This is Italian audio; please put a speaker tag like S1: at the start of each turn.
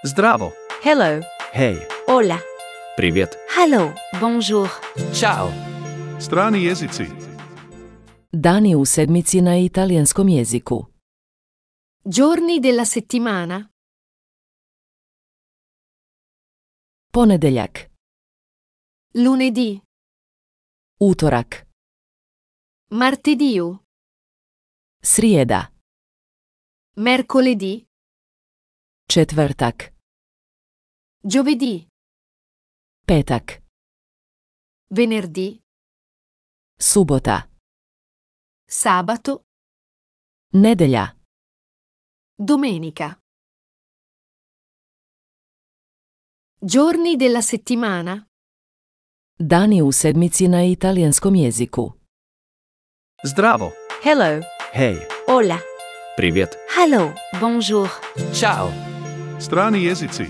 S1: Zdravo.
S2: Hello.
S1: Hej.
S2: Hola.
S1: Привет.
S2: Hello. Bonjour.
S1: Ćao.
S3: Strani jezici.
S4: Dani u sedmici na italijanskom jeziku.
S2: Giorni della settimana.
S4: Ponedeljak,
S2: Lunedì.
S4: utorak,
S2: Martedì.
S4: srijeda,
S2: Mercoledì.
S4: četvrtak,
S2: Giovedì.
S4: petak,
S2: Venerdì.
S4: subota,
S2: Sabato.
S4: nedjelja.
S2: Domenica. Giorni della settimana.
S4: Dani u sedmici na italijanskom jeziku.
S1: Zdravo.
S2: Hello.
S1: Hej.
S2: Hola.
S1: Привет.
S2: Hello. Bonjour.
S1: Ćao.
S3: Strani jezici.